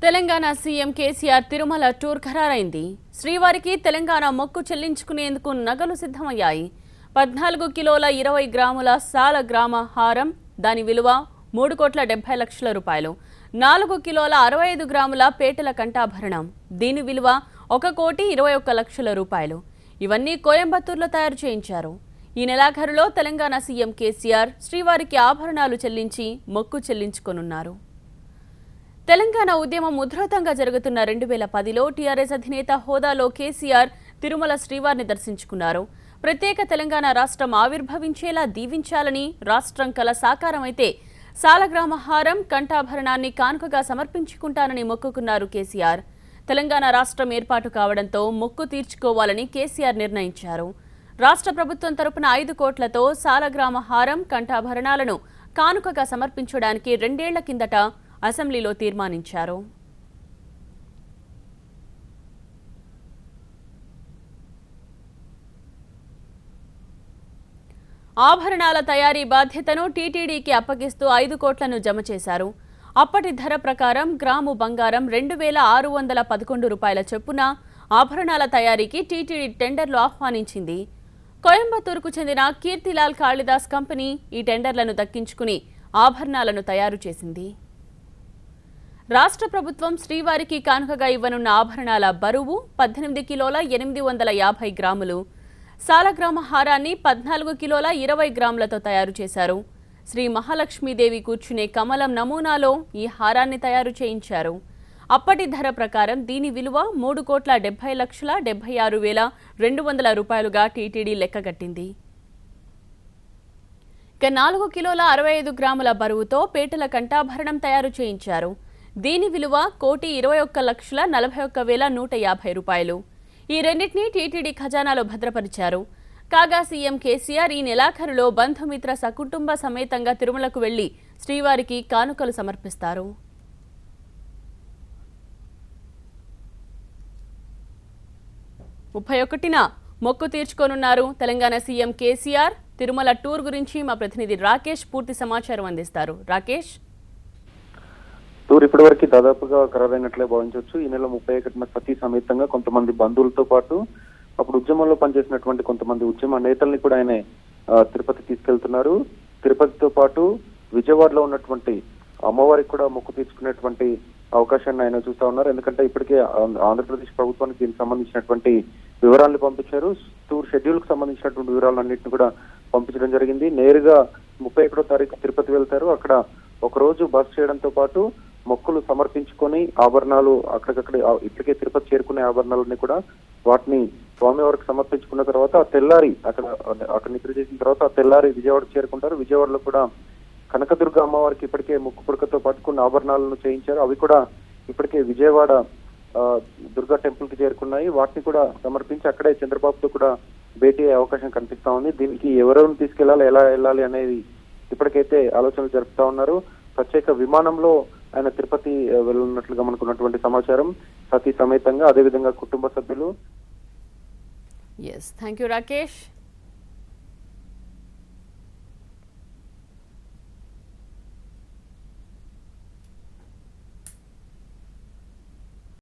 Telangana CM KCR Tirumala tour ఖరారైంది. శ్రీవారికి తెలంగాణ మొక్కు చెల్లించుకునేందుకు నగలు సిద్ధమయ్యాయి. 14 కిలోల 20 గ్రాముల సాల గ్రామ హారం, దాని విలువ 3,70,00,000 రూపాయలు. 4 కిలోల 65 గ్రాముల పేటల కంఠాభరణం, దీని విలువ 1,21,00,000 రూపాయలు. ఇవన్నీ కోయంబత్తూరులో తయారు చేయించారు. ఈ నెలాఖరులో తెలంగాణ సీఎం కేసీఆర్ శ్రీవారికి ఆభరణాలు చెల్లించి మొక్కు చెల్లించుకోనున్నారు. తెలంగాణ ఉద్యమం ఉధృతంగా జరుగుతున్న 2010లో టీఆర్ఎస్ అధినేత హోదాలో కేసీఆర్ తిరుమల శ్రీవారిని దర్శించుకున్నారు. ప్రత్యేక తెలంగాణ రాష్ట్రం ఆవిర్భవించేలా దీవించాలని రాష్ట్రం కల సాకారమైతే సాలగ్రామ హారం, కంఠాభరణాన్ని కానుకగా సమర్పించుకుంటానని మొక్కుకున్నారు కేసీఆర్. తెలంగాణ రాష్ట్రం ఏర్పాటు కావడంతో మొక్కు తీర్చుకోవాలని కేసీఆర్ నిర్ణయించారు. రాష్ట్ర ప్రభుత్వం తరపున 5 కోట్లతో సాలగ్రామ హారం, కంఠాభరణాలను కానుకగా సమర్పించడానికి 2 ఏళ్ల కిందట అసెంబ్లీలో తీర్మానించారు. ఆభరణాల తయారీ బాధ్యతను టీటీడీకి అప్పగిస్తూ 5 కోట్లను జమ చేశారు. అప్పటి ధర ప్రకారం గ్రాము బంగారం 2,611 రూపాయల చొప్పున ఆభరణాల తయారీకి టీటీడీ టెండర్లు ఆహ్వానించింది. కోయంబత్తూరుకు చెందిన కీర్తిలాల్ కాళిదాస్ కంపెనీ ఈ టెండర్లను దక్కించుకుని ఆభరణాలను తయారు చేసింది. రాష్ట్ర ప్రభుత్వం శ్రీవారికి కానుకగా ఇవ్వనున్న ఆభరణాల బరువు 18 కిలోల 850 గ్రాములు. సాలగ్రామ హారాన్ని 14 కిలోల 20 గ్రాములతో తయారు చేశారు. శ్రీ మహాలక్ష్మీదేవి కూర్చునే కమలం నమూనాలో ఈ హారాన్ని తయారు చేయించారు. అప్పటి ధర ప్రకారం దీని విలువ 3,70,76,200 రూపాయలుగా టీటీడీ లెక్కగట్టింది. ఇక 4 కిలోల 65 గ్రాముల బరువుతో పేటల కంఠాభరణం తయారు చేయించారు. దీని విలువ 1,21,41,150 రూపాయలు. ఈ రెండింటినీ టీటీడీ ఖజానాలో భద్రపరిచారు. కాగా సీఎం కేసీఆర్ ఈ నెలాఖరులో బంధుమిత్ర సకుటుంబ సమేతంగా తిరుమలకు వెళ్లి శ్రీవారికి కానుకలు సమర్పిస్తారు. 31న మొక్కు తీర్చుకోనున్నారు తెలంగాణ సీఎం కేసీఆర్. తిరుమల టూర్ గురించి మా ప్రతినిధి రాకేష్ పూర్తి సమాచారం అందిస్తారు. రాకేష్, టూర్ ఇప్పటివరకు దాదాపుగా ఖరారైనట్లే భావించవచ్చు. ఈ నెల 31న సతీ సమేతంగా కొంతమంది బంధువులతో పాటు అప్పుడు ఉద్యమంలో పనిచేసినటువంటి కొంతమంది ఉద్యమ నేతల్ని కూడా ఆయన తిరుపతి తీసుకెళ్తున్నారు. తిరుపతితో పాటు విజయవాడలో ఉన్నటువంటి అమ్మవారికి కూడా మొక్కు తీర్చుకునేటువంటి అవకాశాన్ని ఆయన చూస్తా ఉన్నారు. ఎందుకంటే ఇప్పటికే ఆంధ్రప్రదేశ్ ప్రభుత్వానికి దీనికి సంబంధించినటువంటి వివరాలను పంపించారు. టూర్ షెడ్యూల్ కు సంబంధించినటువంటి వివరాలన్నింటినీ కూడా పంపించడం జరిగింది. నేరుగా 31వ తారీఖు తిరుపతి వెళ్తారు. అక్కడ ఒక రోజు బస్ చేయడంతో పాటు మొక్కులు సమర్పించుకొని ఆభరణాలు అక్కడికక్కడ ఇప్పటికే తిరుపతి చేరుకునే ఆభరణాలన్నీ కూడా వాటిని స్వామివారికి సమర్పించుకున్న తర్వాత తెల్లారి అక్కడ నిద్ర చేసిన తర్వాత తెల్లారి విజయవాడకు చేరుకుంటారు. విజయవాడలో కూడా కనకదుర్గ అమ్మవారికి ఇప్పటికే ముక్కు పుడకతో పాటు కొన్ని ఆభరణాలను చేయించారు. అవి కూడా ఇప్పటికే విజయవాడ దుర్గా టెంపుల్ కి చేరుకున్నాయి. వాటిని కూడా సమర్పించి అక్కడే చంద్రబాబుతో కూడా భేటీ అయ్యే అవకాశం కనిపిస్తా ఉంది. దీనికి ఎవరెవరిని తీసుకెళ్లాలి, ఎలా వెళ్ళాలి అనేది ఇప్పటికైతే ఆలోచనలు జరుపుతా ఉన్నారు. ప్రత్యేక విమానంలో ఆయన తిరుపతి వెళ్ళనున్నట్లుగా మనకున్నటువంటి సమాచారం. సతీ సమేతంగా, అదేవిధంగా కుటుంబ సభ్యులు. Thank you Rakesh.